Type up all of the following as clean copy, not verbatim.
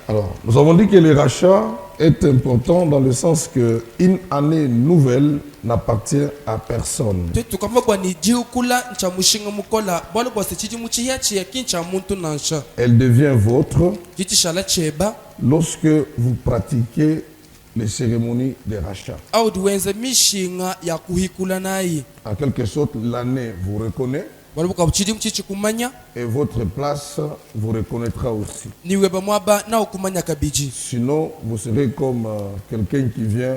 Alors, nous avons dit que le rachat est important dans le sens qu'une année nouvelle n'appartient à personne. Elle devient vôtre lorsque vous pratiquez les cérémonies de rachat. En quelque sorte, l'année vous reconnaît et votre place vous reconnaîtra aussi. Sinon, vous serez comme quelqu'un qui vient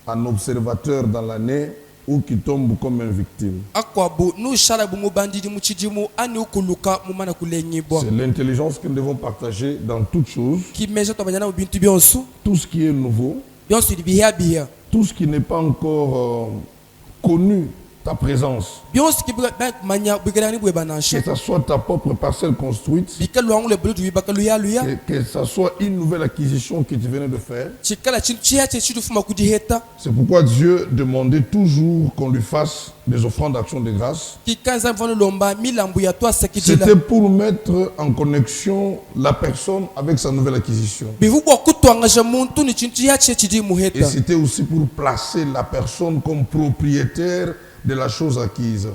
en observateur dans l'année ou qui tombe comme une victime. C'est l'intelligence que nous devons partager dans toutes choses. Tout ce qui est nouveau, tout ce qui n'est pas encore connu, ta présence. Que ce soit ta propre parcelle construite, que ce soit une nouvelle acquisition que tu venais de faire. C'est pourquoi Dieu demandait toujours qu'on lui fasse des offrandes d'action de grâce. C'était pour mettre en connexion la personne avec sa nouvelle acquisition. Et c'était aussi pour placer la personne comme propriétaire de la chose acquise.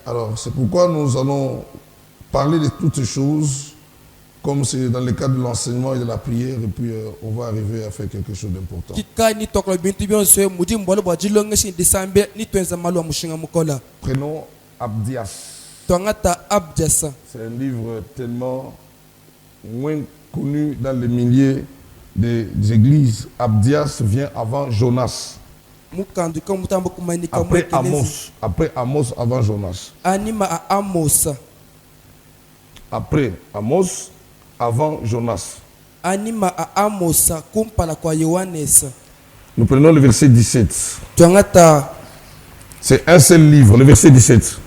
Alors, c'est pourquoi nous allons parler de toutes ces choses, comme c'est dans le cadre de l'enseignement et de la prière, et puis on va arriver à faire quelque chose d'important. Prenons Abdias. C'est un livre tellement moins connu dans les milliers des églises. Abdias vient avant Jonas. Après Amos. Après Amos avant Jonas. Après Amos avant Jonas. Nous prenons le verset 17. C'est un seul livre, le verset 17.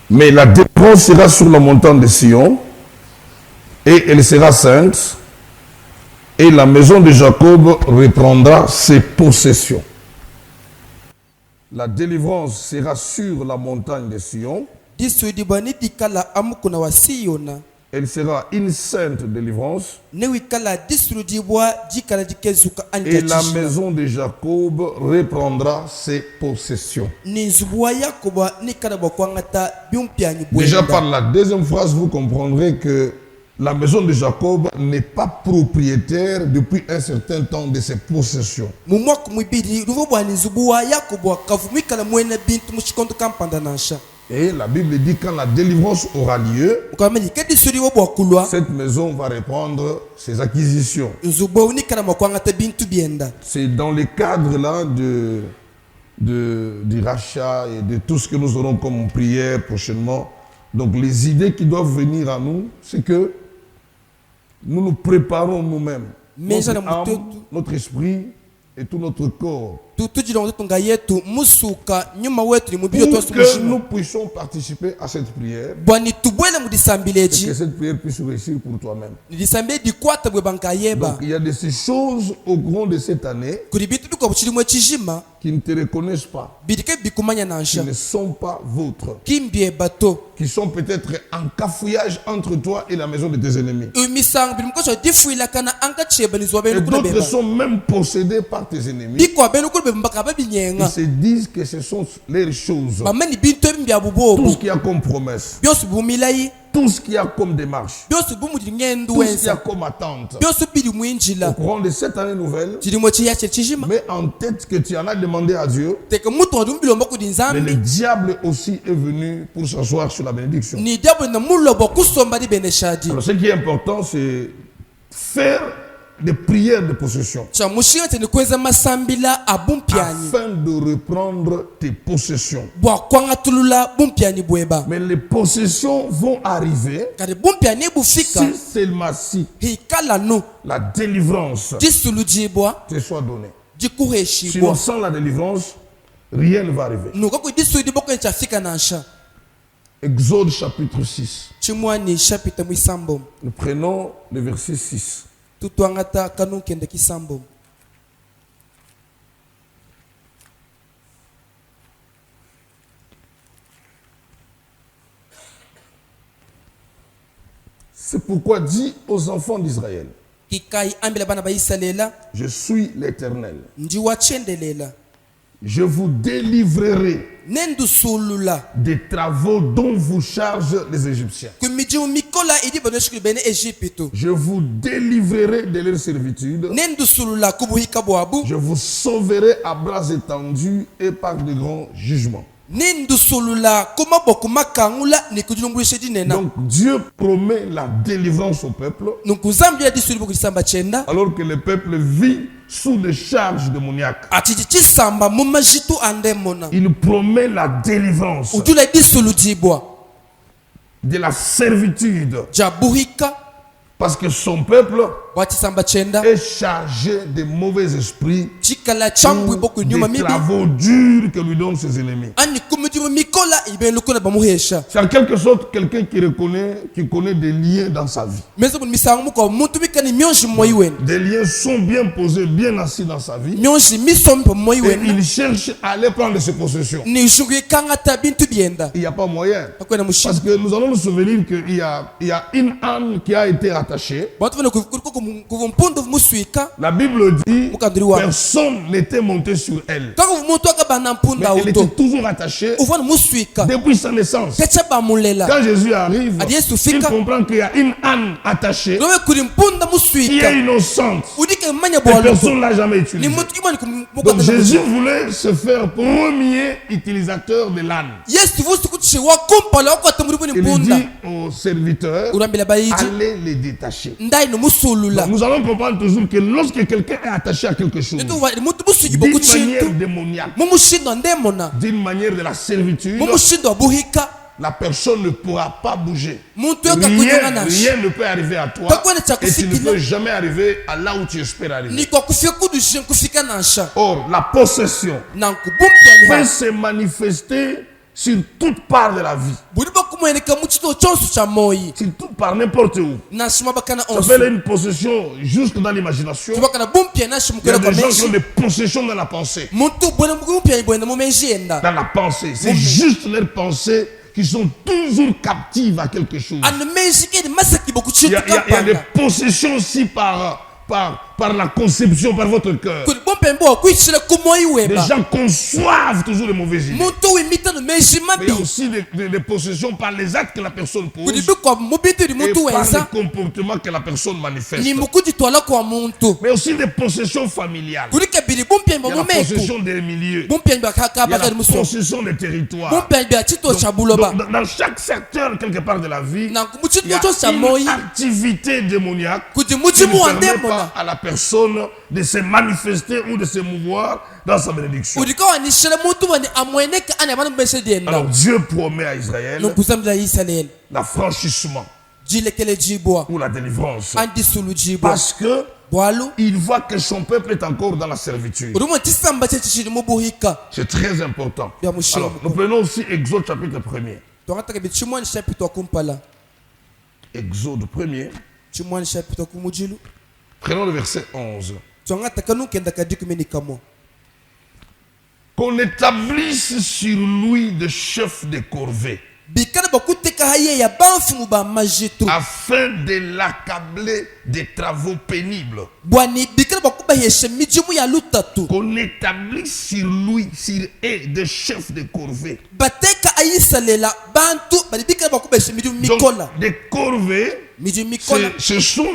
Mais la délivrance sera sur la montagne de Sion, et elle sera sainte, et la maison de Jacob reprendra ses possessions. La délivrance sera sur la montagne de Sion. Elle sera une sainte délivrance. Et la maison de Jacob reprendra ses possessions. Déjà par la deuxième phrase, vous comprendrez que la maison de Jacob n'est pas propriétaire depuis un certain temps de ses possessions. Et la Bible dit quand la délivrance aura lieu, cette maison va reprendre ses acquisitions. C'est dans le cadre là du rachat et de tout ce que nous aurons comme prière prochainement. Donc les idées qui doivent venir à nous, c'est que nous nous préparons nous-mêmes, notre âme, notre esprit et tout notre corps, pour que nous puissions participer à cette prière et que cette prière puisse réussir pour toi-même. Donc il y a de ces choses au cours de cette année qui ne te reconnaissent pas, qui ne sont pas vôtres, qui sont peut-être en cafouillage entre toi et la maison de tes ennemis. Et d'autres sont même possédés par tes ennemis. Ils se disent que ce sont leurs choses. Tout ce qu'il y a comme promesse, tout ce qu'il y a comme démarche, tout ce qu'il y a comme attente au courant de cette année nouvelle, mets en tête que tu en as demandé à Dieu. Mais le diable aussi est venu pour s'asseoir sur la bénédiction. Alors ce qui est important, c'est faire des prières de possession afin de reprendre tes possessions. Mais les possessions vont arriver si seulement si la délivrance te soit donnée. Sinon, sans la délivrance, rien ne va arriver. Exode chapitre 6. Nous prenons le verset 6. C'est pourquoi dis aux enfants d'Israël, je suis l'Éternel. Je vous délivrerai des travaux dont vous chargent les Égyptiens. Je vous délivrerai de leur servitude. Je vous sauverai à bras étendus et par de grands jugements. Donc Dieu promet la délivrance au peuple alors que le peuple vit sous les charges démoniaques. Il promet la délivrance de la servitude parce que son peuple est chargé de mauvais esprits, des travaux durs que lui donnent ses ennemis. C'est en quelque sorte quelqu'un qui connaît des liens dans sa vie. Des liens sont bien posés, bien assis dans sa vie. Et il cherche à aller prendre ses possessions. Il n'y a pas moyen. Parce que nous allons nous souvenir qu'il y a une âne qui a été attachée. La Bible dit personne n'était monté sur elle. Mais elle était toujours attachée depuis sa naissance. Quand Jésus arrive, il comprend qu'il y a une âne attachée qui est innocente. Et personne ne l'a jamais utilisée. Donc Jésus voulait se faire premier utilisateur de l'âne. Il dit aux serviteurs, allez les détacher. Donc, nous allons comprendre toujours que lorsque quelqu'un est attaché à quelque chose, d'une manière démoniaque, d'une manière de la servitude, la personne ne pourra pas bouger. Rien ne peut arriver à toi et tu ne peux jamais arriver à là où tu espères arriver. Or, la possession peut se manifester sur toute part de la vie. Sur toute part, n'importe où. Ça s'appelle une possession jusque dans l'imagination. Il y a des gens qui ont des possessions dans la pensée. Dans la pensée. C'est juste leurs pensées qui sont toujours captives à quelque chose. Il y a des possessions aussi par la conception, par votre cœur. Les gens conçoivent toujours les mauvaises idées. Mais il y a aussi des possessions par les actes que la personne pose et par le comportement que la personne manifeste. Mais aussi des possessions familiales. Il y a la possession des milieux. Il y a la possession des territoires. Donc, dans chaque secteur, quelque part de la vie, il y a une activité démoniaque qui ne permet pas à la personne de se manifester ou de se mouvoir dans sa bénédiction. Alors Dieu promet à Israël l'affranchissement ou la délivrance parce que il voit que son peuple est encore dans la servitude. C'est très important. Alors nous prenons aussi Exode chapitre 1er. Exode 1er. Prenons le verset 11. Qu'on établisse sur lui de chef de corvée afin de l'accabler des travaux pénibles. Qu'on établisse sur lui, sur eux, des chefs de corvée. Donc, des corvées, ce sont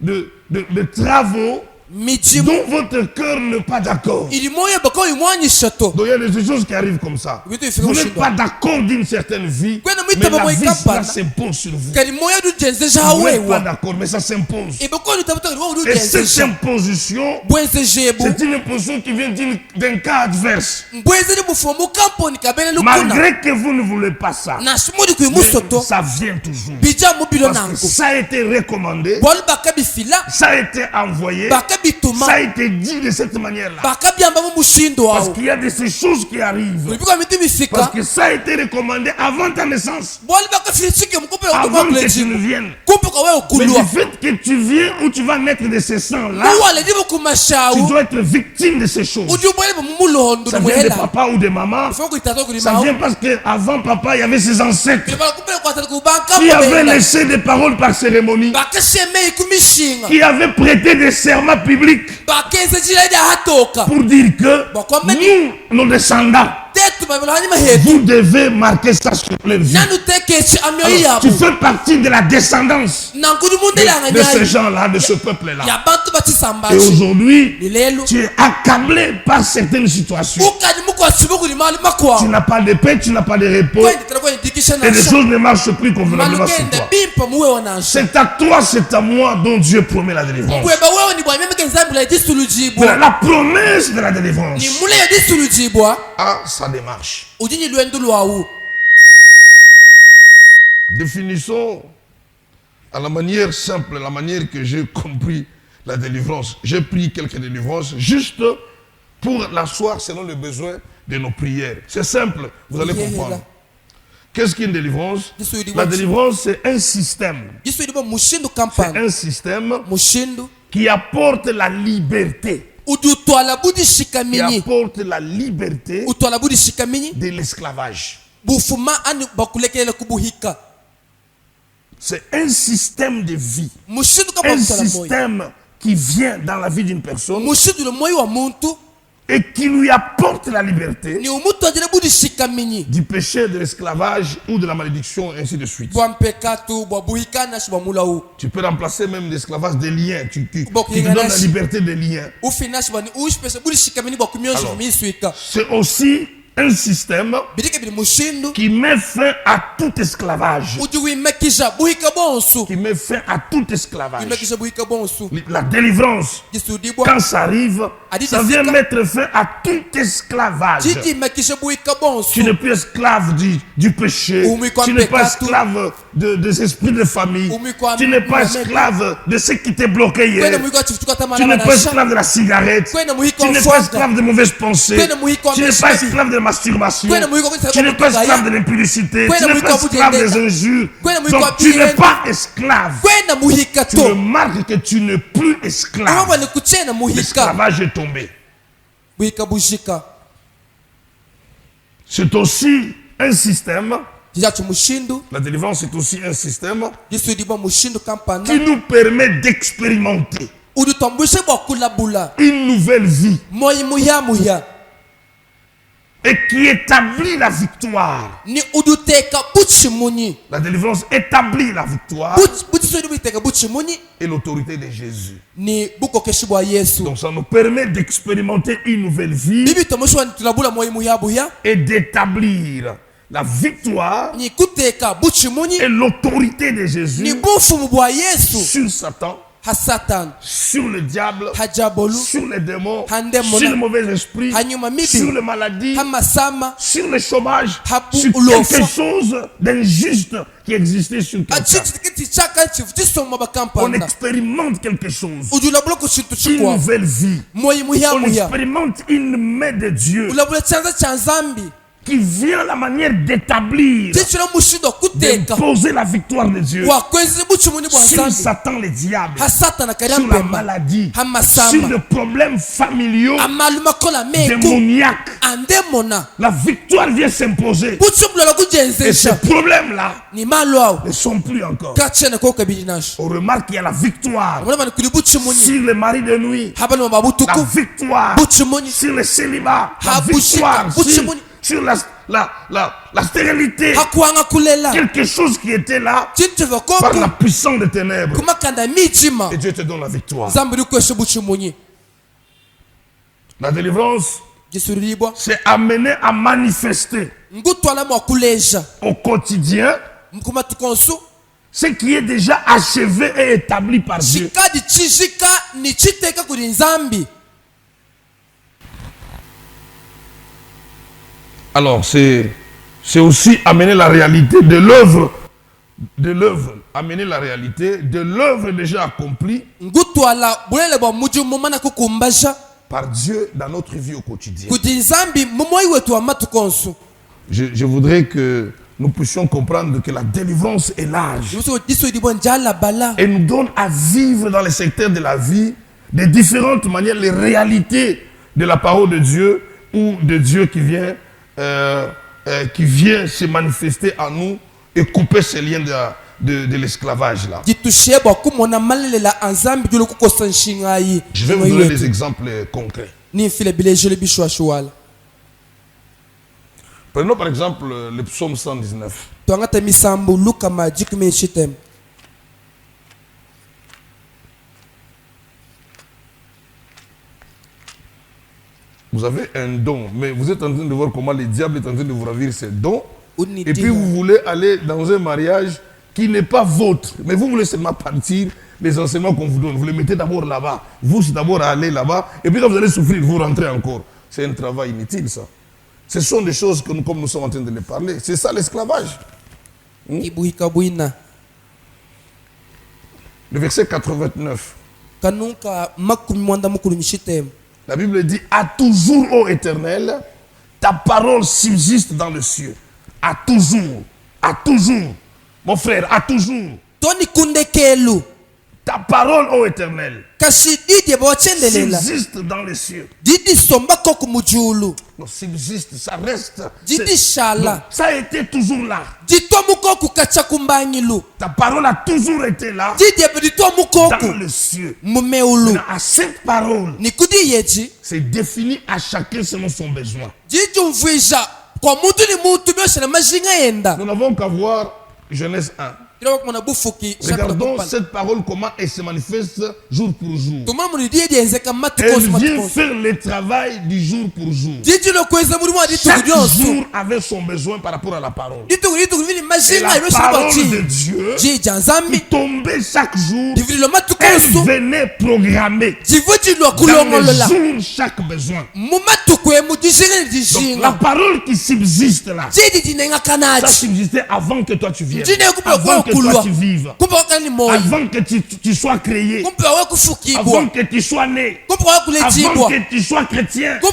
de travaux dont votre cœur n'est pas d'accord. Donc il y a des choses qui arrivent comme ça. Vous n'êtes pas d'accord d'une certaine vie, mais la vie ça s'impose sur vous. Vous n'êtes pas d'accord, mais ça s'impose. Et cette imposition, c'est une imposition qui vient d'un cas adverse. Malgré que vous ne voulez pas ça, mais ça vient toujours. Parce que ça a été recommandé, ça a été envoyé, ça a été dit de cette manière-là. Parce qu'il y a de ces choses qui arrivent. Parce que ça a été recommandé avant ta naissance. naissance. Avant que tu ne viennes. Mais du fait que tu viens ou tu vas naître de ce sang-là, tu dois être victime de ces choses. Ça vient de papa ou de maman. Ça vient parce qu'avant papa, il y avait ses ancêtres qui avaient laissé des paroles par cérémonie, qui avaient prêté des serments publics pour dire que nous, nos descendants, vous devez marquer ça sur les vies. Alors, tu fais partie de la descendance de ces gens-là, de ce peuple-là. Et aujourd'hui, tu es accablé par certaines situations. Tu n'as pas de paix, tu n'as pas de repos. Et les choses ne marchent plus convenablement sur toi. C'est à toi, c'est à moi dont Dieu promet la délivrance. La promesse de la délivrance a sa démarche. Définissons à la manière simple, la manière que j'ai compris la délivrance. J'ai pris quelques délivrances juste pour l'asseoir selon les besoins de nos prières. C'est simple, vous allez comprendre. Qu'est-ce qu'une délivrance? La délivrance, c'est un système. C'est un système qui apporte la liberté. Qui apporte la liberté de l'esclavage. C'est un système de vie. Un système qui vient dans la vie d'une personne et qui lui apporte la liberté du péché, de l'esclavage ou de la malédiction, ainsi de suite. Tu peux remplacer même l'esclavage des liens, qui te donne la liberté des liens. Alors, c'est aussi un système qui met fin à tout esclavage. Qui met fin à tout esclavage. La délivrance, quand ça arrive, ça vient mettre fin à tout esclavage. Tu n'es plus esclave du péché. Tu n'es pas esclave des esprits de famille. Tu n'es pas esclave de ce qui t'est bloqué hier. Tu n'es pas esclave de la cigarette. Tu n'es pas esclave de mauvaises pensées. Tu n'es pas esclave de masturbation. Tu n'es pas esclave de l'impudicité. Tu n'es pas esclave des injures. Donc tu n'es pas esclave. Tu remarques que tu n'es plus esclave. L'esclavage est tombé. C'est aussi un système. La délivrance est aussi un système qui nous permet d'expérimenter une nouvelle vie et qui établit la victoire. La délivrance établit la victoire et l'autorité de Jésus. Donc ça nous permet d'expérimenter une nouvelle vie et d'établir la victoire et l'autorité de Jésus sur Satan, sur le diable, sur les démons, sur le mauvais esprit, sur les maladies, sur le chômage, sur quelque chose d'injuste qui existait sur quelqu'un. On expérimente quelque chose, une nouvelle vie. On expérimente une main de Dieu qui vient la manière d'établir, d'imposer la victoire de Dieu sur Satan le diable, sur la maladie, sur les problèmes familiaux, démoniaques. La victoire vient s'imposer. Et ces problèmes-là ne sont plus encore. On remarque qu'il y a la victoire sur les maris de nuit, la victoire sur le célibat, la victoire sur la stérilité, quelque chose qui était là par la puissance des ténèbres. Et Dieu te donne la victoire. La délivrance, c'est amener à manifester au quotidien ce qui est déjà achevé et établi par Dieu. Alors, c'est aussi amener la réalité de l'œuvre, amener la réalité de l'œuvre déjà accomplie par Dieu dans notre vie au quotidien. Je voudrais que nous puissions comprendre que la délivrance est large et nous donne à vivre dans les secteurs de la vie de différentes manières les réalités de la parole de Dieu ou de Dieu qui vient se manifester en nous et couper ces liens de l'esclavage là. Je vais vous donner des exemples concrets. Prenons par exemple le psaume 119. Vous avez un don, mais vous êtes en train de voir comment le diable est en train de vous ravir ces dons. Et puis vous voulez aller dans un mariage qui n'est pas vôtre. Mais vous voulez seulement partir les enseignements qu'on vous donne. Vous les mettez d'abord là-bas. Vous, c'est d'abord à aller là-bas. Et puis quand vous allez souffrir, vous rentrez encore. C'est un travail inutile, ça. Ce sont des choses que nous, comme nous sommes en train de les parler. C'est ça l'esclavage. Le verset 89. La Bible dit, à toujours, ô Éternel, ta parole subsiste dans le cieux. À toujours. À toujours. Mon frère, à toujours. Ta parole, ô Éternel, subsiste dans les cieux. Non, subsiste, ça reste. Non, ça a été toujours là. Ta parole a toujours été là dans les cieux. Maintenant, à cette parole, c'est défini à chacun selon son besoin. Nous n'avons qu'à voir Genèse 1. Regardons cette parole, comment elle se manifeste jour pour jour. Elle vient faire le travail du jour pour jour. Chaque jour avait son besoin par rapport à la parole. Et la parole de Dieu qui tombait chaque jour, elle venait programmer dans le jour chaque besoin. Donc la parole qui subsiste là, ça subsistait avant que toi tu viennes. Avant que toi tu vives, avant que tu sois créé, avant que tu sois né, avant que tu sois chrétien, il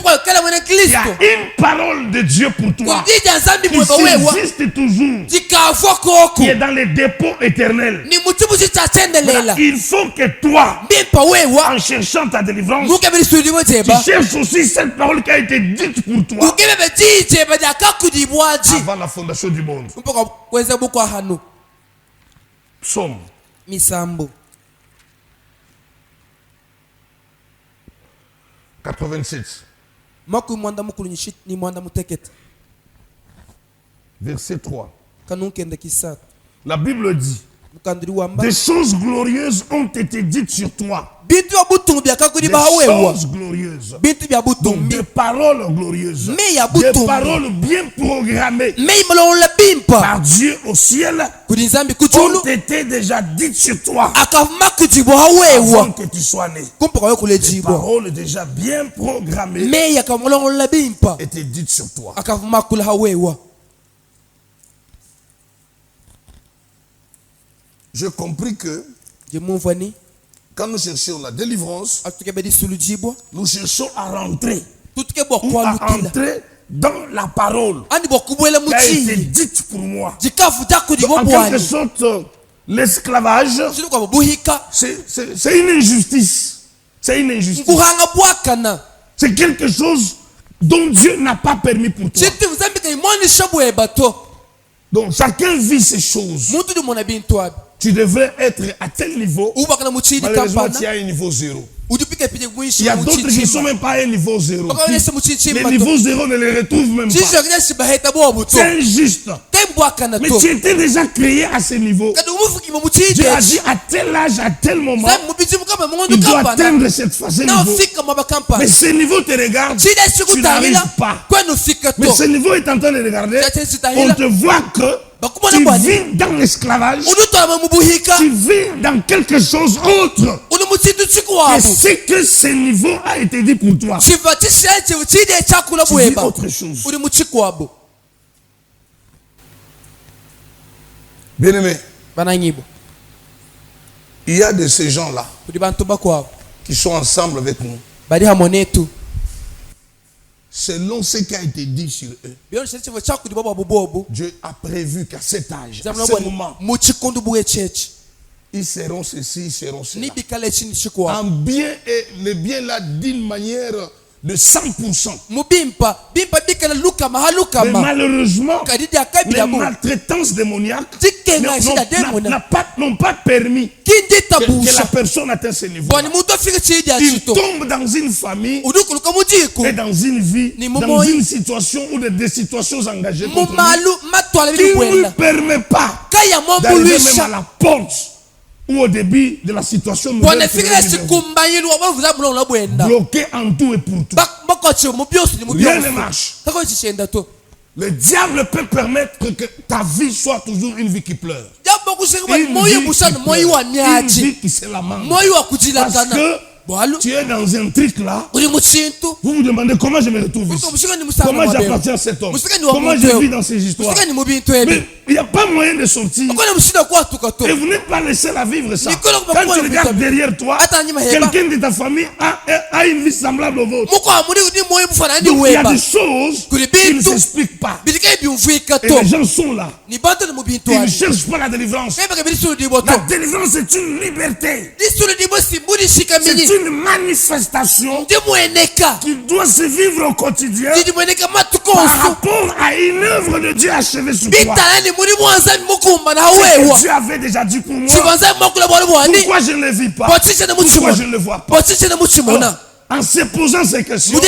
y a une parole de Dieu pour toi qui subsiste toujours, qui est dans les dépôts éternels. Voilà, il faut que toi, en cherchant ta délivrance, tu cherches aussi cette parole qui a été dite pour toi avant la fondation du monde. Psaume. Misambo. 86. Verset 3. La Bible dit, des choses glorieuses ont été dites sur toi. Des choses glorieuses. Donc des paroles glorieuses. Des paroles bien programmées par Dieu au ciel ont été déjà dites sur toi avant que tu sois né. Des paroles déjà bien programmées étaient dites sur toi. J'ai compris que quand nous cherchons la délivrance, nous cherchons à rentrer dans la parole qui a été dite pour moi. Donc, en quelque sorte, l'esclavage, c'est une injustice. C'est une injustice. C'est quelque chose dont Dieu n'a pas permis pour toi. Donc chacun vit ces choses. Tu devrais être à tel niveau. Malheureusement, tu as un niveau 0. Il y a d'autres qui ne sont même pas à un niveau 0. Les niveaux 0 ne les retrouvent même pas. C'est injuste. Mais tu étais déjà créé à ce niveau. Dieu a dit à tel âge, à tel moment, il doit atteindre ce niveau. Mais ce niveau te regarde, tu n'arrives pas. Mais ce niveau est en train de regarder. On te voit que tu vis dans l'esclavage, tu vis dans quelque chose autre. Et c'est que ce niveau a été dit pour toi. Tu vis autre chose. Bien-aimé, il y a de ces qui sont ensemble avec nous. selon ce qui a été dit sur eux. Dieu a prévu qu'à cet âge, à ce moment, ils seront ceci, ils seront cela. En bien et le bien là d'une manière de 100%. Mais malheureusement, les maltraitances démoniaques n'ont pas permis que la personne atteigne ce niveau. Il tombe dans une famille et dans une vie, dans une situation ou des situations engagées contre lui, qui ne lui permet pas d'arriver même à la porte ou au début de la situation nouvelle, bloqué en tout et pour tout. Rien ne marche. Le diable peut permettre que ta vie soit toujours une vie qui pleure. Une vie qui se lamente. Parce que tu es dans un truc là. Vous vous demandez comment je me retrouve ici. Comment j'appartiens à cet homme. Comment je vis dans ces histoires. Mais il n'y a pas moyen de sortir. Et vous n'êtes pas laissé à vivre ça. Quand tu regardes derrière toi, quelqu'un de ta famille a une vie semblable au vôtre. Donc il y a des choses qui ne s'expliquent pas. Et les gens sont là. Ils ne cherchent pas la délivrance. La délivrance est une liberté. C'est une manifestation qui doit se vivre au quotidien par rapport à une œuvre de Dieu achevée sur toi. Ce que Dieu avait déjà dit pour moi. Pourquoi je ne le vis pas? Pourquoi je ne le vois pas? En se posant ces questions,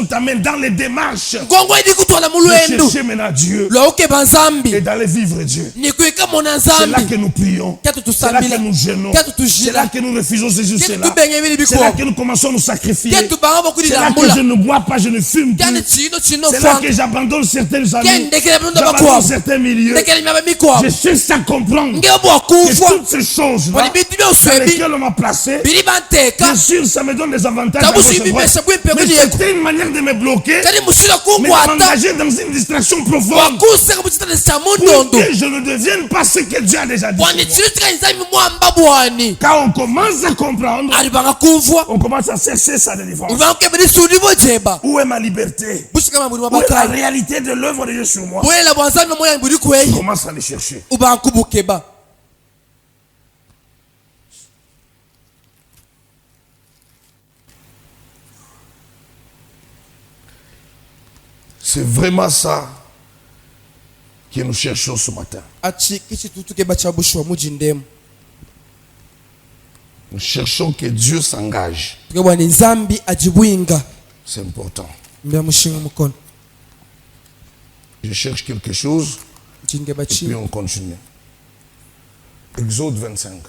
t'amènent dans les démarches de chercher maintenant Dieu et d'aller vivre Dieu. C'est là que nous prions, c'est là que nous gênons, c'est là que nous refusons ceci ou cela, c'est là que nous commençons à nous sacrifier, c'est là que je ne bois pas, je ne fume plus, c'est là que j'abandonne certaines amies, j'abandonne certains milieux. Je cherche à comprendre que toutes ces choses-là dans lesquelles on m'a placé, bien sûr ça me donne des avantages, mais c'était une manière de me bloquer, mais de m'engager dans une distraction profonde pour que je ne devienne pas ce que Dieu a déjà dit. Quand on commence à comprendre, on commence à chercher sa délivrance. Où est ma liberté? Où est la réalité de l'œuvre de Dieu sur moi? On commence à les chercher. C'est vraiment ça que nous cherchons ce matin. Nous cherchons que Dieu s'engage. C'est important. Je cherche quelque chose et puis on continue. Exode 25.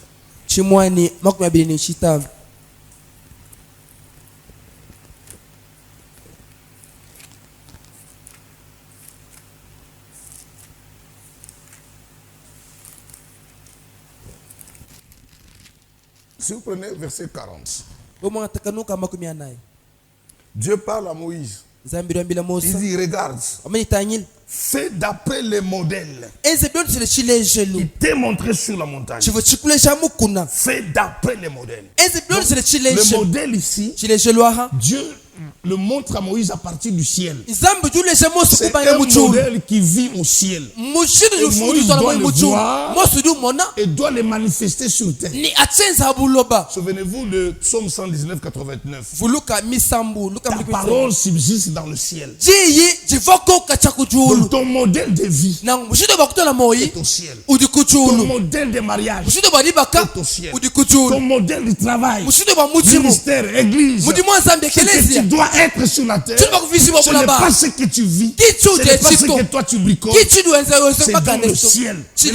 Si vous prenez verset 40, Dieu parle à Moïse. Il dit, regarde, fais d'après les modèles qui t'est montré sur la montagne. Fais d'après les modèles. Donc, le modèle ici, Dieu le montre à Moïse à partir du ciel. C'est un modèle qui vit au ciel. Et Moïse doit le voir et doit le manifester sur terre. Souvenez-vous de Psaume 119, 89. Ta parole subsiste dans le ciel. Donc ton modèle de vie est au ciel. Ton modèle de mariage est au ciel. Ton modèle de travail, ministère, église, tu dois être sur la terre. Ce n'est pas ce que tu vis. Ce n'est pas ce que toi tu bricoles. C'est dans le ciel. Si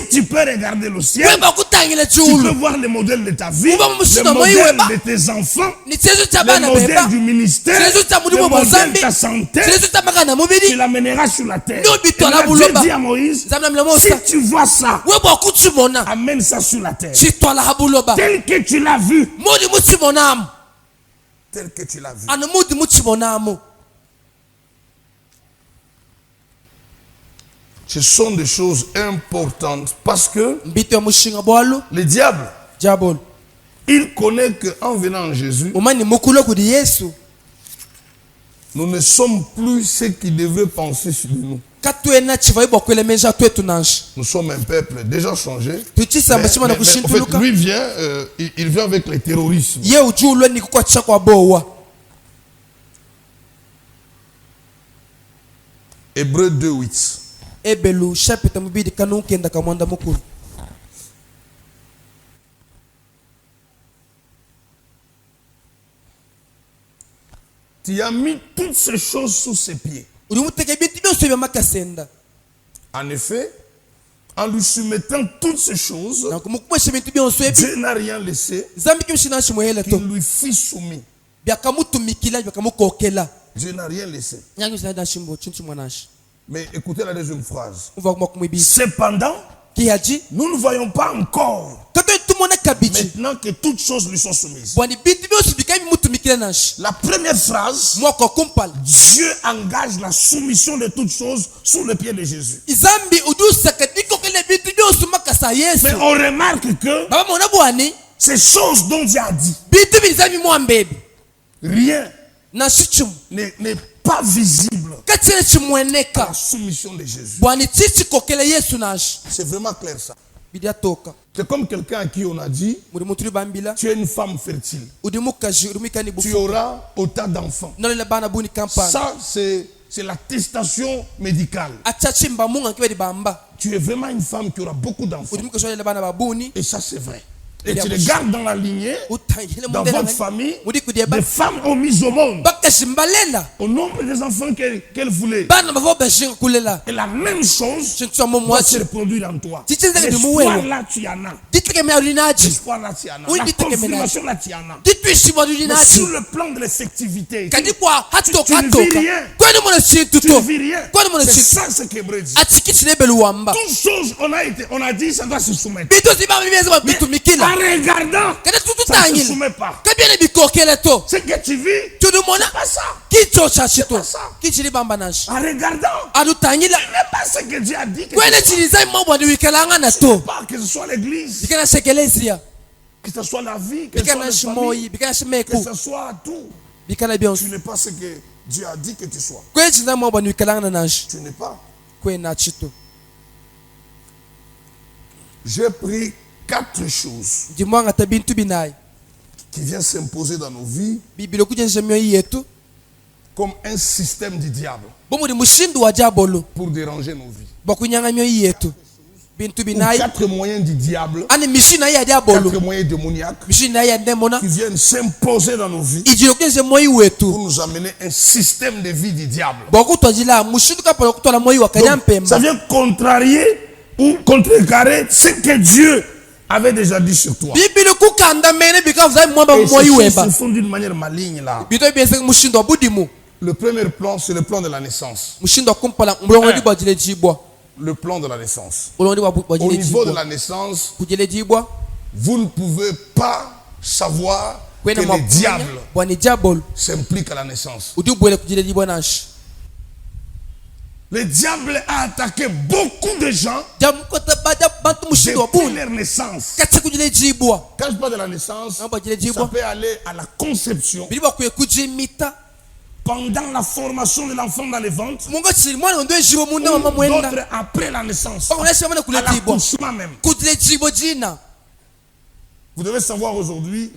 tu peux regarder le ciel, tu peux voir le modèle de ta vie, le modèle de tes enfants, le modèle du ministère, le modèle de ta santé. Tu l'amèneras sur la terre. Et là, Dieu dit à Moïse, si tu vois ça, amène ça sur la terre. Tel que tu l'as vu. Tel que tu l'as vu. Ce sont des choses importantes parce que le diable, il connaît qu'en venant en Jésus, Nous ne sommes plus ceux qui devraient penser sur nous. Nous sommes un peuple déjà changé. Mais en fait, lui vient, il vient avec les terroristes. Hébreux 2:8. Tu as mis toutes ces choses sous ses pieds. En effet, en lui soumettant toutes ces choses, Dieu n'a rien laissé qui lui fit soumis. Dieu n'a rien laissé. Mais écoutez la deuxième phrase. Cependant, nous ne voyons pas encore maintenant que toutes choses lui sont soumises. La première phrase, Dieu engage la soumission de toutes choses sous le pied de Jésus. Mais on remarque que ces choses dont Dieu a dit, rien n'est pas visible à la soumission de Jésus. C'est vraiment clair ça. C'est comme quelqu'un à qui on a dit, tu es une femme fertile. Tu auras autant d'enfants. Ça, c'est l'attestation médicale. Tu es vraiment une femme qui aura beaucoup d'enfants. Et ça, c'est vrai. Et tu regardes dans la lignée, dans votre famille, des femmes ont mis au monde au nombre des enfants qu'elles voulaient. Et la même chose doit se reproduire en toi. L'espoir là, tu en as. L'espoir là, tu en as. La confirmation là, tu en as. Mais sur le plan de l'effectivité, tu ne vis rien. Tu ne vis rien. C'est ça ce qu'Hébreu dit. Toutes choses, on a dit, ça doit se soumettre. En regardant, ça ne se soumet pas. Ce que tu vis, c'est pas ça. C'est pas ça. En regardant, ce n'est pas ce que Dieu a dit. Que ce soit l'église, que ce soit la vie, que ce soit la famille, que ce soit tout. Tu n'es pas ce que Dieu a dit que tu sois. Tu n'es pas. J'ai pris 4 choses qui viennent s'imposer dans nos vies comme un système du diable pour déranger nos vies. Ou 4 moyens du diable, 4 moyens démoniaques qui viennent s'imposer dans nos vies pour nous amener un système de vie du diable. Donc, ça vient contrarier ou contrecarrer ce que Dieu avait déjà dit sur toi. Et ces choses se font d'une manière maligne là. Le premier plan, c'est le plan de la naissance. Le plan de la naissance. Au niveau de la naissance, vous ne pouvez pas savoir que le diable s'implique à la naissance. Le diable a attaqué beaucoup de gens depuis leur naissance. Quand je parle de la naissance, ça peut aller à la conception. Pendant la formation de l'enfant dans le ventre, ou d'autres après la naissance, à l'accouchement même. Vous devez savoir aujourd'hui,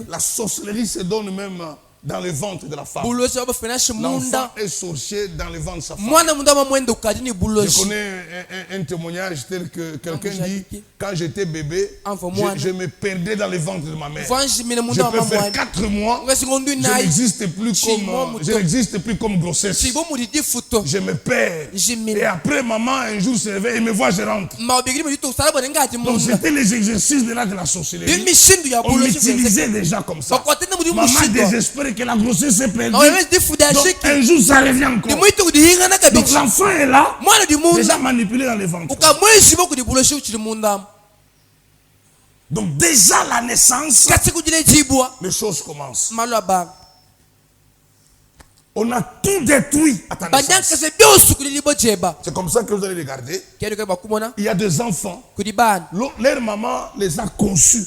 la sorcellerie se donne même dans le ventre de la femme. L'enfant est sorcier dans le ventre de sa femme. Je connais un témoignage tel que quelqu'un dit, quand j'étais bébé, je me perdais dans le ventre de ma mère. Je peux faire 4 mois, je n'existe plus comme grossesse. Je me perds. Et après maman un jour se réveille et me voit, je rentre. Donc c'était les exercices de la sorcellerie. On l'utilisait déjà comme ça. Maman désespérée que la grossesse est perdue. Donc un jour ça revient encore. Donc l'enfant est là, déjà manipulé dans le ventre. Donc déjà la naissance, les choses commencent. On a tout détruit à ta naissance. C'est comme ça que vous allez regarder. Il y a des enfants. Leur maman les a conçus.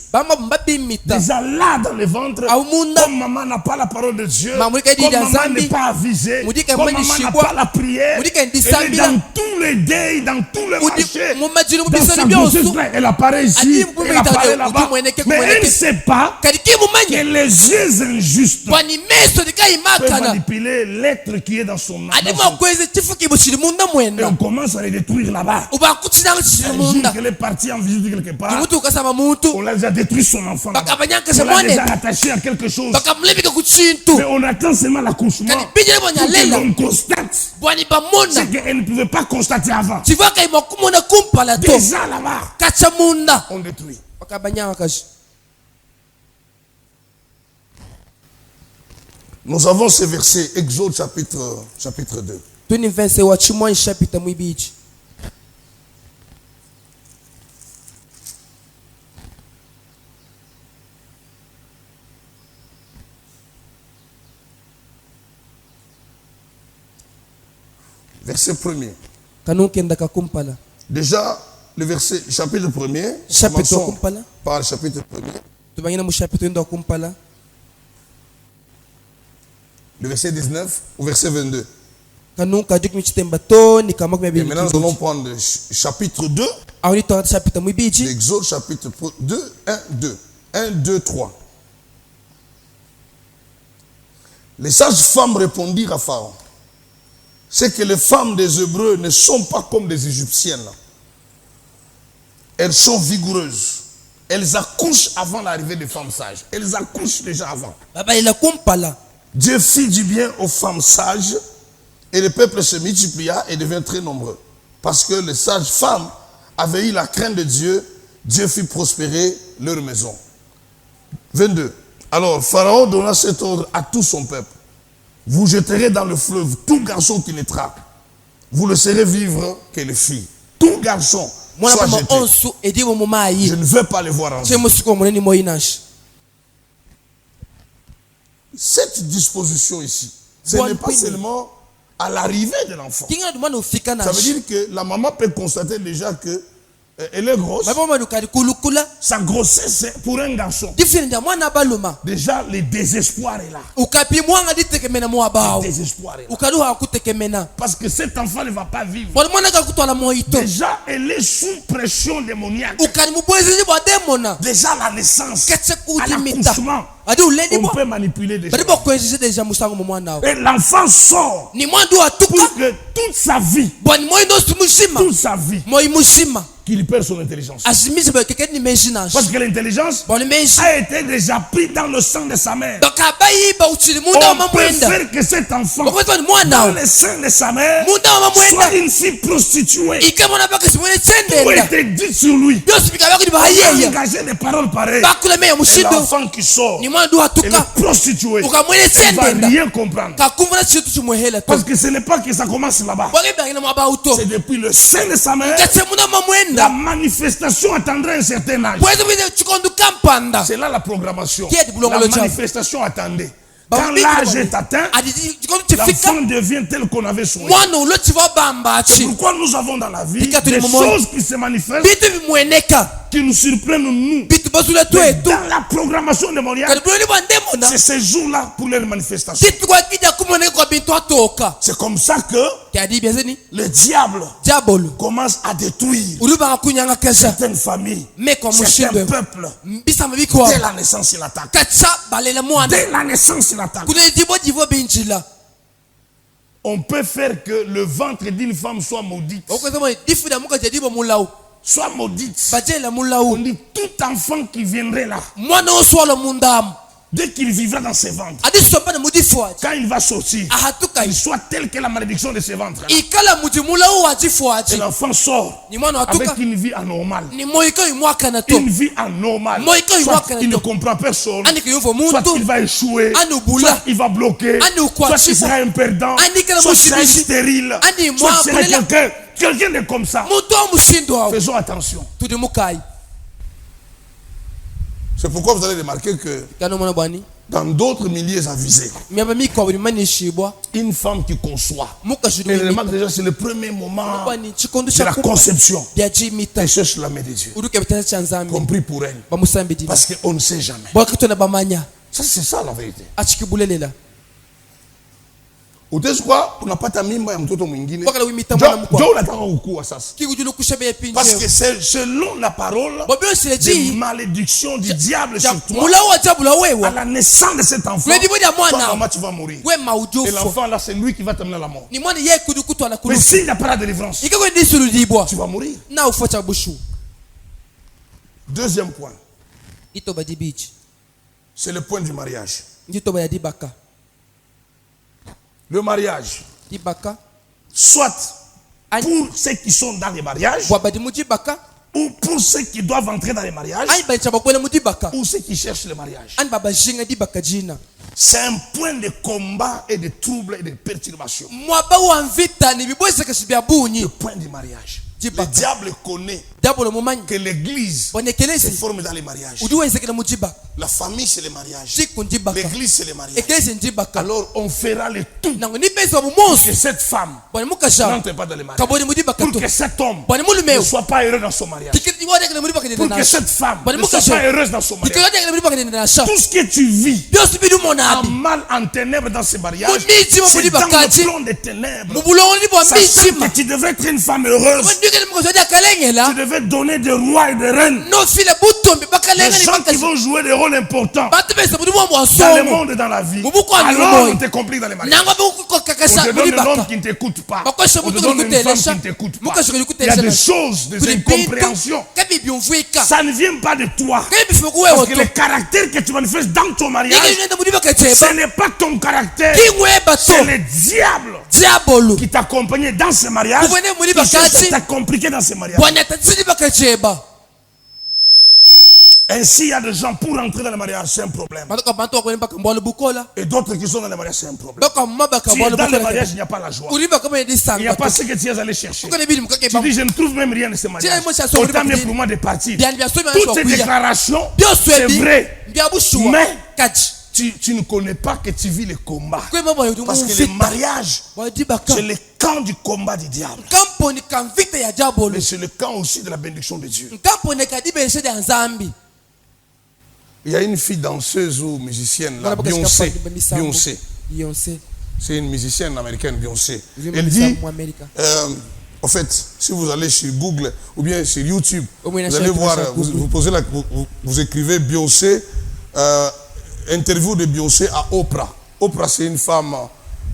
Déjà là dans le ventre. Comme maman n'a pas la parole de Dieu. Comme maman n'est pas avisée. Comme maman n'a pas la prière. Elle est dans tous les deuils, dans tous les marchés. Dans sa grossesse, elle apparaît ici. Elle apparaît là-bas. Mais elle ne sait pas que les yeux injustes peuvent manipuler l'être qui est dans son âme. Et on commence à les détruire là-bas. Un jour qu'elle est partie en visite quelque part, on l'a déjà détruit son enfant là-bas. On l'a déjà attaché à quelque chose. Mais on attend seulement l'accouchement pour que l'on constate ce qu'elle ne pouvait pas constater avant. Déjà là-bas, on détruit. Nous avons ce verset, Exode chapitre 2. Verset 1er. Déjà, le verset, chapitre 1er. Commençons par le chapitre 1er. Le verset 19 au verset 22. Et maintenant, nous allons prendre le chapitre 2. L'Exode chapitre 2, 1, 2. 1, 2, 3. Les sages femmes répondirent à Pharaon. C'est que les femmes des Hébreux ne sont pas comme des Égyptiennes. Elles sont vigoureuses. Elles accouchent avant l'arrivée des femmes sages. Elles accouchent déjà avant. Dieu fit du bien aux femmes sages et le peuple se multiplia et devint très nombreux. Parce que les sages femmes avaient eu la crainte de Dieu, Dieu fit prospérer leur maison. 22. Alors Pharaon donna cet ordre à tout son peuple. Vous jeterez dans le fleuve tout garçon qui naîtra. Vous le laisserez vivre que les filles. Tout garçon soit jeté. Je ne veux pas les voir en vie. Cette disposition ici, ce n'est pas seulement à l'arrivée de l'enfant. Ça veut dire que la maman peut constater déjà que elle est grosse. Sa grossesse, c'est pour un garçon. Déjà, le désespoir est là. Le désespoir est là. Parce que cet enfant ne va pas vivre. Déjà, elle est sous pression démoniaque. Déjà, la naissance, à l'accouchement, on peut manipuler des choses. Et l'enfant sort pour que toute sa vie, qu'il perd son intelligence. Parce que l'intelligence a été déjà prise dans le sang de sa mère. On peut faire que cet enfant, dans le sang de sa mère, soit une fille prostituée. Tout était dit sur lui. On a engagé des paroles pareilles. Et l'enfant qui sort, il est prostitué. Il ne va rien comprendre. Parce que ce n'est pas que ça commence là-bas. C'est depuis le sein de sa mère. La manifestation attendrait un certain âge. C'est là la programmation. La manifestation attendait. Quand l'âge est atteint, l'enfant devient tel qu'on avait souhaité. C'est pourquoi nous avons dans la vie des choses qui se manifestent, qui nous surprennent nous. Mais dans la programmation démoniaque, c'est ces jours-là pour les manifestations. C'est comme ça que le diable commence à détruire certaines familles, certains peuples. Dès la naissance, il attaque. Dès la naissance, il attaque. On peut faire que le ventre d'une femme soit maudite. Soit maudite. On dit tout enfant qui viendrait là, dès qu'il vivra dans ses ventres, quand il va sortir, il soit tel que la malédiction de ses ventres. Et l'enfant sort avec une vie anormale. Une vie anormale. Soit il ne comprend personne, soit il va échouer, soit il va bloquer, soit il sera un perdant, soit il sera stérile, soit il sera quelqu'un de comme ça. Faisons attention. C'est pourquoi vous allez remarquer que dans d'autres milieux avisés, une femme qui conçoit, elle remarque déjà c'est le premier moment de la conception. Elle cherche la main de Dieu, compris pour elle, parce qu'on ne sait jamais. Ça, c'est ça la vérité. Unapata mimba ya mtoto mwingine. Parce que c'est selon la parole des malédictions du diable sur toi. À la naissance de cet enfant, toi, maman, tu vas mourir. Et l'enfant là, c'est lui qui va t'amener à la mort. Mais s'il n'y a pas la délivrance, tu vas mourir. Deuxième point, c'est le point du mariage. Le mariage, soit pour ceux qui sont dans les mariages, ou pour ceux qui doivent entrer dans les mariages, ou ceux qui cherchent le mariage. C'est un point de combat et de trouble et de perturbation. Le point du mariage. Le diable connaît que l'église se forme dans les mariages. La famille c'est le mariage. L'église c'est le mariage. Alors on fera le tout pour que cette femme n'entre pas dans les mariages. Pour que cet homme ne soit pas heureux dans son mariage. Pour que cette femme ne soit pas heureuse dans son mariage. Tout ce que tu vis en mal, en ténèbres dans ce mariage, c'est dans le plan des ténèbres. Sachant que tu devrais être une femme heureuse. Tu devais donner des rois et des reines. Des gens qui vont jouer des rôles importants dans le monde et dans la vie. Alors on te complique dans les mariages. On te donne un homme qui ne t'écoute pas. On te donne une femme qui ne t'écoute pas. Il y a des choses, des incompréhensions. Ça ne vient pas de toi. Parce que le caractère que tu manifestes dans ton mariage, ce n'est pas ton caractère. C'est le diable qui t'accompagnait dans ce mariage, qui cherche à compliquer dans ce mariage. Ainsi, il y a des gens pour entrer dans le mariage, c'est un problème. Et d'autres qui sont dans le mariage, c'est un problème. Tu es dans le mariage, il n'y a pas la joie. Il n'y a pas ce que tu es allé chercher. Tu dis, je ne trouve même rien de ce mariage. Autant mieux pour moi de partir. Toutes ces déclarations, c'est vrai. Mais tu ne connais pas que tu vis le combat. Parce que le mariage, c'est le camp du combat du diable. Mais c'est le camp aussi de la bénédiction de Dieu. Il y a une fille danseuse ou musicienne, là, Beyoncé. C'est une musicienne américaine, Beyoncé. Elle dit, en fait, si vous allez sur Google ou bien sur YouTube, vous allez voir, vous écrivez Beyoncé, interview de Beyoncé à Oprah. Oprah, c'est une femme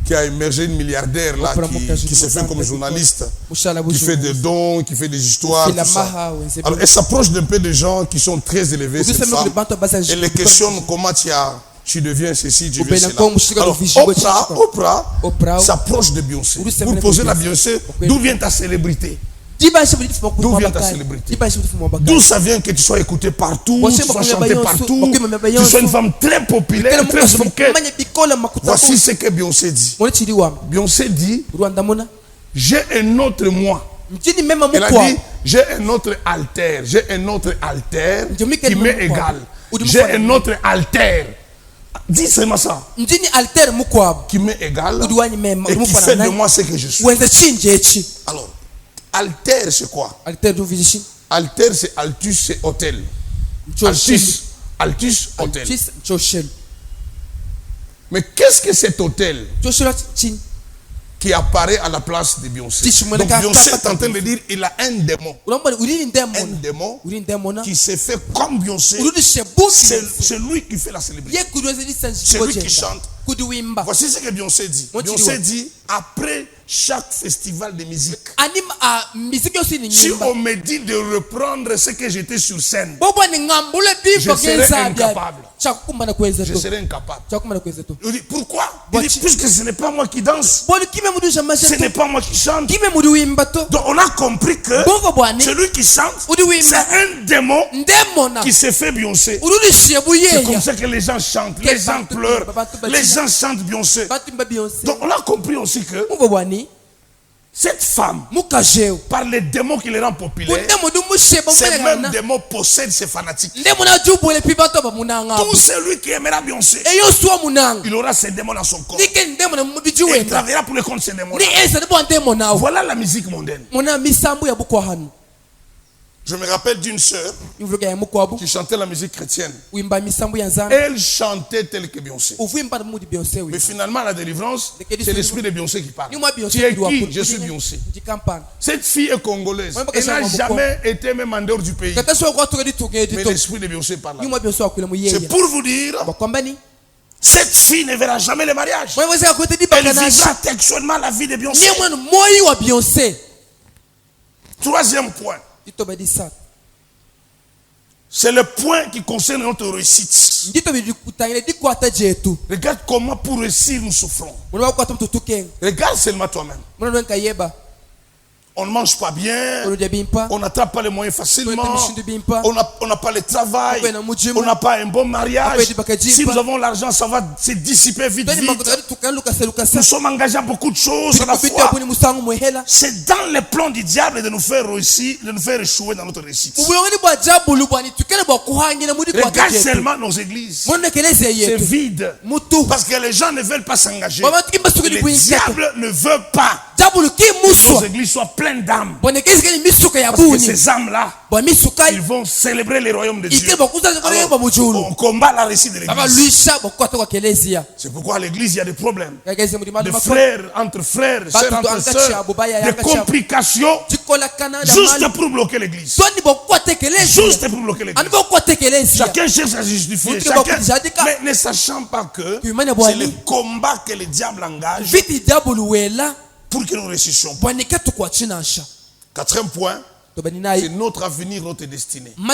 qui a émergé, une milliardaire là, qui se fait comme journaliste, qui fait des dons, qui fait des histoires, tout ça. Alors, elle s'approche d'un peu de gens qui sont très élevés, cette femme. Elle les questionne comment tu deviens ceci, tu deviens cela. Alors, Oprah s'approche de Beyoncé. Vous posez la Beyoncé, d'où vient ta célébrité? D'où vient ta célébrité? D'où ça vient que tu sois écouté partout, tu sois chanté partout, tu sois une femme très populaire, très bouquée. Voici ce que Beyoncé dit. Beyoncé dit, j'ai un autre moi. Elle a dit, j'ai un autre alter, j'ai un autre alter qui m'est égal. J'ai un autre alter. Dis seulement ça. Qui m'est égal et qui fait de moi ce que je suis. Alors, alter, c'est quoi? Alter, c'est altus, c'est hôtel. Altus, hôtel. Mais qu'est-ce que cet hôtel qui apparaît à la place de Beyoncé? Donc Beyoncé est en train de dire il a un démon. Un démon qui s'est fait comme Beyoncé. C'est lui qui fait la célébrité. C'est lui qui chante. Voici ce que Beyoncé dit. Beyoncé dit, après chaque festival de musique, si on me dit de reprendre ce que j'étais sur scène, je serai incapable. Je serai incapable. Il dit, pourquoi? Il dit, puisque ce n'est pas moi qui danse, ce n'est pas moi qui chante. Donc on a compris que celui qui chante, c'est un démon qui s'est fait Beyoncé. C'est comme ça que les gens chantent, les gens pleurent, les gens chantent Beyoncé. Donc on a compris aussi que Cette femme, par les démons qui les rendent populaires, ces mêmes démons possèdent ces fanatiques. Tout celui qui aimera Beyoncé, il aura ces démons dans son corps. Et il travaillera pour le compte de ces démons. Voilà la musique mondaine. Je me rappelle d'une sœur qui chantait la musique chrétienne. Elle chantait tel que Beyoncé. Mais finalement, la délivrance, c'est l'esprit de Beyoncé qui parle. Tu es qui? Je suis Beyoncé. Cette fille est congolaise. Elle n'a jamais été même en dehors du pays. Mais l'esprit de Beyoncé parle. C'est pour vous dire, cette fille ne verra jamais le mariage. Elle vivra textuellement la vie de Beyoncé. Troisième point. C'est le point qui concerne notre réussite. Regarde comment pour réussir nous souffrons. Regarde seulement toi-même. On ne mange pas bien, on n'attrape pas les moyens facilement, on n'a pas le travail, on n'a pas un bon mariage. Si nous avons l'argent, ça va se dissiper vite. Nous sommes engagés à beaucoup de choses à la fois. C'est dans les plans du diable de nous faire réussir, de nous faire échouer dans notre réussite. Regarde seulement nos églises. C'est vide. Parce que les gens ne veulent pas s'engager. Le diable ne veut pas que nos églises soient pleines d'âmes. Parce que ces âmes-là, ils vont célébrer le royaume de Dieu. Alors, on combat la réussite de l'église. C'est pourquoi à l'église il y a des problèmes. Des frères entre frères, sœurs entre sœurs, des complications juste pour bloquer l'église. Juste pour bloquer l'église. Chacun cherche à justifier. Mais ne sachant pas que c'est le combat que le diable engage pour que nous réussissions. Quatrième point, c'est notre avenir, notre destinée. Nous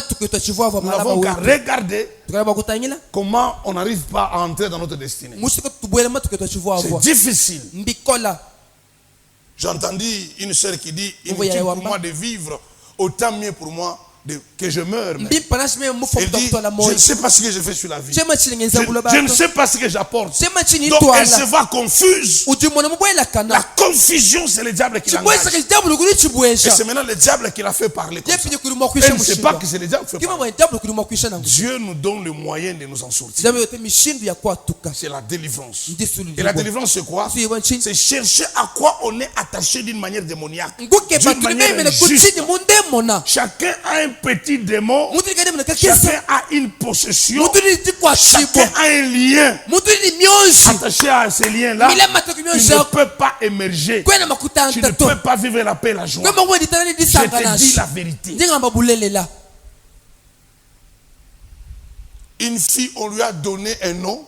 n'avons qu'à regarder comment on n'arrive pas à entrer dans notre destinée. C'est difficile. J'ai entendu une sœur qui dit, inutile pour moi de vivre, autant mieux pour moi que je meure. Elle dit, je ne sais pas ce que je fais sur la vie. Je ne sais pas ce que j'apporte. Donc elle se voit confuse. La confusion, c'est le diable qui l'engage. Et c'est maintenant le diable qui l'a fait parler comme ça. Elle ne sait pas que c'est le diable qui fait parler. Dieu nous donne le moyen de nous en sortir. C'est la délivrance. Et la délivrance, c'est quoi? C'est chercher à quoi on est attaché d'une manière démoniaque, d'une manière injuste. Chacun a un petit démon, chacun a une possession, chacun a un lien. Attaché à ces liens-là, tu ne peux pas émerger. Tu ne peux pas vivre la paix et la joie. Je te dis la vérité. Une fille, on lui a donné un nom.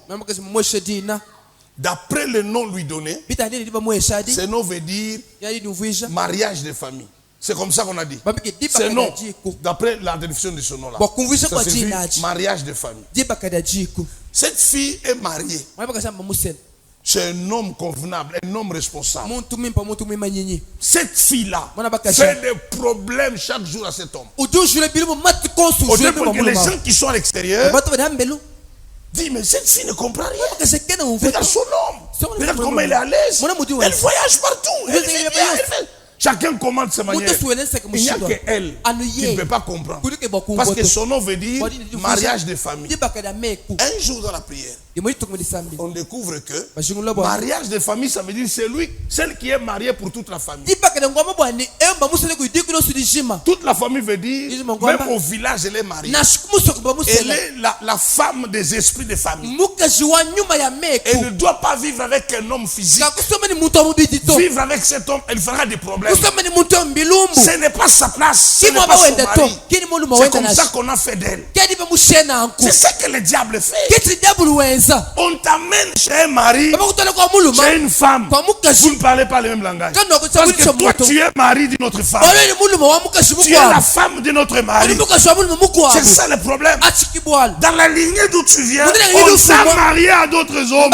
D'après le nom lui donné, ce nom veut dire mariage de famille. C'est comme ça qu'on a dit. C'est non. D'après la définition de ce nom-là. Ça signifie mariage de famille. Cette fille est mariée. C'est un homme convenable, un homme responsable. Cette fille-là fait des problèmes chaque jour à cet homme. Au début que les gens qui sont à l'extérieur disent, mais cette fille ne comprend rien. Regarde son homme. Regarde comment elle est à l'aise. Elle voyage partout. Elle vit bien. Chacun commande sa manière. Il n'y a qu'elle qui ne peut pas comprendre. Parce que son nom veut dire mariage de famille. Un jour dans la prière, on découvre que mariage de famille, ça veut dire celle qui est mariée pour toute la famille. Toute la famille veut dire, même au village, elle est mariée. Elle est la femme des esprits de famille. Elle ne doit pas vivre avec un homme physique. Vivre avec cet homme, elle fera des problèmes. Ce n'est pas sa place. Ce n'est pas son mari. C'est comme ça qu'on a fait d'elle. C'est ce que le diable fait. On t'amène chez un mari, chez une femme. Vous ne parlez pas le même langage. Parce que toi, tu es mari d'une autre femme. Tu es la femme de notre mari. C'est ça le problème. Dans la lignée d'où tu viens, on t'a marié à d'autres hommes.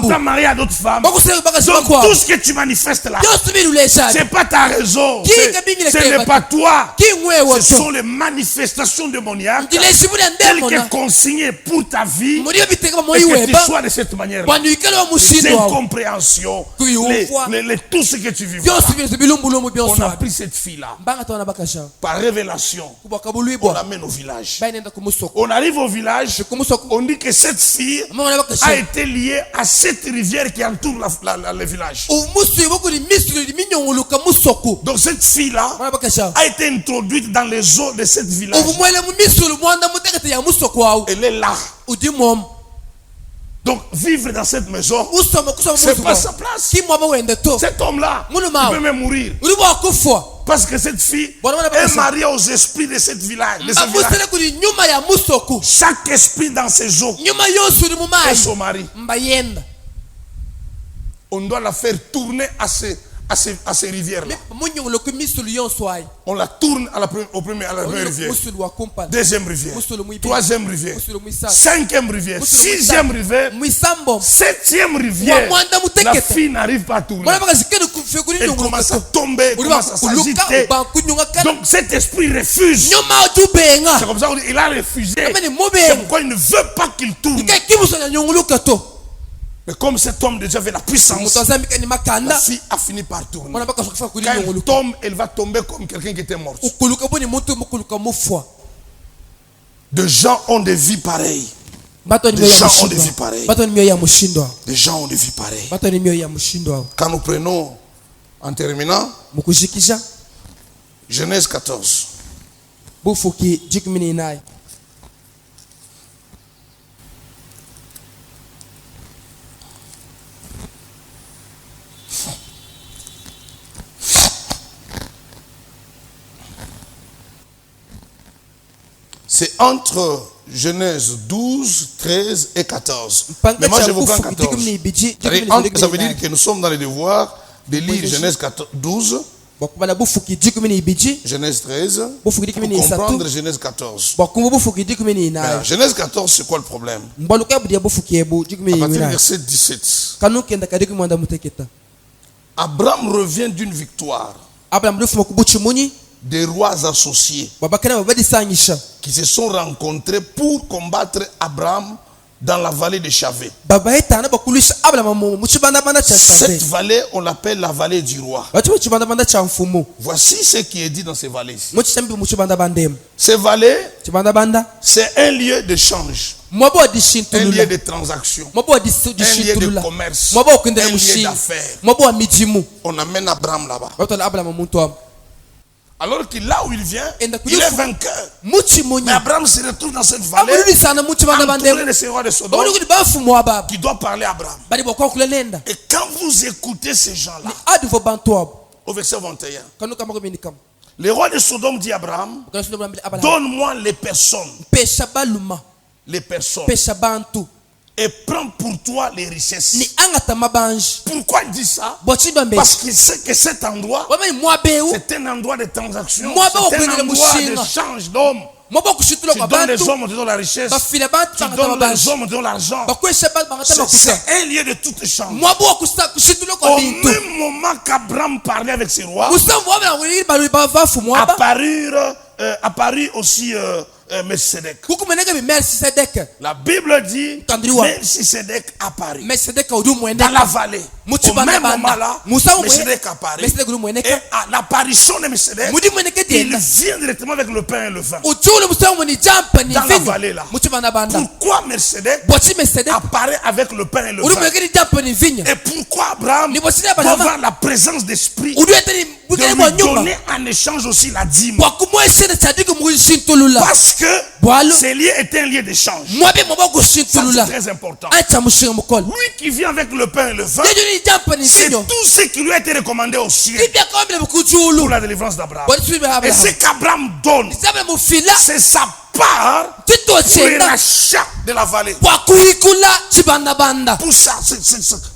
On t'a marié à d'autres femmes. Donc tout ce que tu manifestes là, C'est pas ta raison. Ce n'est pas toi. Ce sont les manifestations démoniaques telles que consignées pour ta vie et que tu sois de cette manière-là. Les incompréhensions, tout ce que tu vis. On a pris cette fille-là par révélation. On l'amène au village. On arrive au village. On dit que cette fille a été liée à cette rivière qui entoure le village. Donc cette fille-là a été introduite dans les eaux de cette village. Elle est là. Donc vivre dans cette maison, c'est pas sa place. Cet homme-là, il peut même mourir. Parce que cette fille est mariée aux esprits de cette village. Chaque esprit dans ses eaux est son mari. On doit la faire tourner à ces rivières-là. On la tourne à la première rivière. Deuxième rivière. Troisième rivière. Cinquième rivière. Sixième rivière. Septième rivière. La fille n'arrive pas à tourner. Elle commence à tomber. Elle commence à s'agiter. Donc cet esprit refuse. C'est comme ça qu'il a refusé. C'est pourquoi il ne veut pas qu'il tourne. Mais comme cet homme déjà avait la puissance, la fille a fini par tourner. Quand elle tombe, elle va tomber comme quelqu'un qui était mort. Des gens ont des vies pareilles. Des gens ont des vies pareilles. Des gens ont des vies pareilles. Quand nous prenons, en terminant, Genèse 14. C'est entre Genèse 12, 13 et 14. Mais moi je vous prends 14. Ça veut dire que nous sommes dans le devoir de lire Genèse 12, Genèse 13, pour comprendre Genèse 14. Alors, Genèse 14, c'est quoi le problème? À partir du verset 17. Abraham revient d'une victoire. Des rois associés qui se sont rencontrés pour combattre Abraham dans la vallée de Chavé. Cette vallée, on l'appelle la vallée du roi. Voici ce qui est dit dans ces vallées. Ces vallées, c'est un lieu d'échange, un lieu de transaction, un lieu de commerce, un lieu d'affaires. On amène Abraham là-bas. Alors que là où il vient, il est vainqueur. Mais Abraham se retrouve dans cette vallée, entouré de ces rois de Sodome, qui doit parler à Abraham. Et quand vous écoutez ces gens-là, au verset 21, les rois de Sodome dit à Abraham, donne-moi les personnes. Et prends pour toi les richesses. Pourquoi il dit ça? Parce qu'il sait que cet endroit, c'est un endroit de transaction, c'est un endroit d'échange d'hommes. Tu donnes les hommes, tu donnes la richesse. Tu donnes les hommes, tu donnes l'argent. C'est un lieu de tout échange. Au même moment qu'Abraham parlait avec ses rois, apparut aussi Melchisedec. La Bible dit Melchisedec apparut dans la vallée. Au même moment là, Melchisedec apparut. Et à l'apparition de Melchisedec, il vient directement avec le pain et le vin dans la vallée là. Pourquoi Melchisedec apparaît avec le pain et le vin? Et pourquoi Abraham doit avoir la présence d'esprit de lui donner en échange aussi la dîme? Parce que ce lieu est un lieu d'échange. Ça, c'est très important. Lui qui vient avec le pain et le vin, c'est tout ce qui lui a été recommandé au ciel pour la délivrance d'Abraham. Et ce qu'Abraham donne, c'est sa part pour le rachat de la vallée,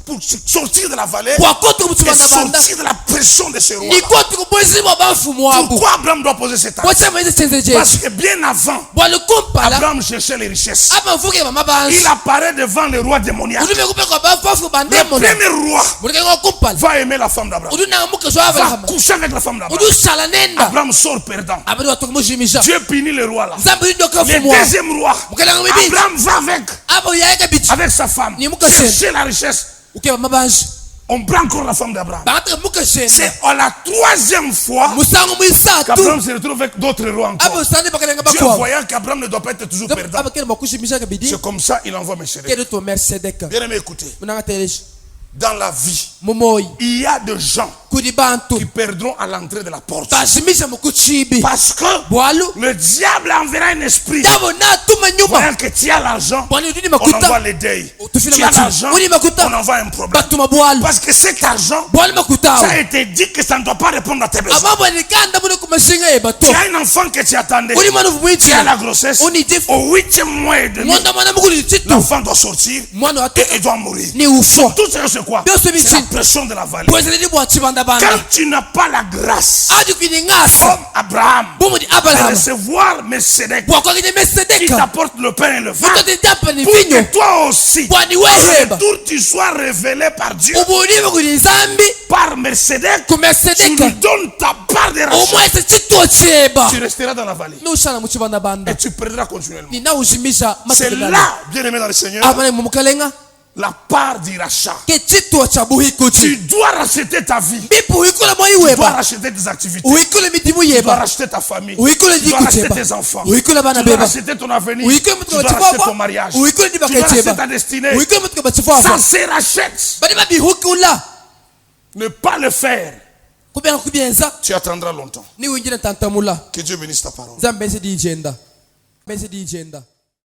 pour sortir de la vallée et sortir de la pression de ce roi. Pourquoi Abraham doit poser cet acte? Parce que bien avant, Abraham cherchait les richesses. Il apparaît devant le roi démoniaque. Le premier roi va aimer la femme d'Abraham, va coucher avec la femme d'Abraham. Abraham sort perdant. Dieu punit le roi là. Le deuxième roi, Abraham va avec sa femme chercher la richesse. On prend encore la femme d'Abraham. C'est la troisième fois qu'Abraham se retrouve avec d'autres rois encore. Dieu voyant qu'Abraham ne doit pas être toujours perdant, c'est comme ça il envoie Melchisedec. Bien aimé, écoutez. Dans la vie, il y a des gens qui perdront à l'entrée de la porte. Parce que le diable enverra un esprit. Voyant que tu as l'argent, on envoie les deuils. Tu as l'argent, on envoie un problème. Parce que cet argent, ça a été dit que ça ne doit pas répondre à tes besoins. Tu as un enfant que tu attendais. Tu as la grossesse. Au 8e mois et demi, l'enfant doit sortir et doit mourir. Tout ça, c'est quoi? C'est la pression de la vallée. Quand tu n'as pas la grâce comme Abraham de recevoir Melchisedec qui t'apporte le pain et le vin, pour que toi aussi à retour tu sois révélé par Dieu par Melchisedec, tu lui donnes ta part de rachat. Tu resteras dans la vallée et tu perdras continuellement. C'est là, bien aimé dans le Seigneur, la part du rachat. Tu dois racheter ta vie. Tu dois racheter tes activités. Tu dois racheter ta famille. Tu dois racheter tes enfants. Tu dois racheter ton avenir. Tu dois racheter ton mariage. Tu dois racheter ta destinée. Ça se rachète. Ne pas le faire, tu attendras longtemps. Que Dieu bénisse ta parole.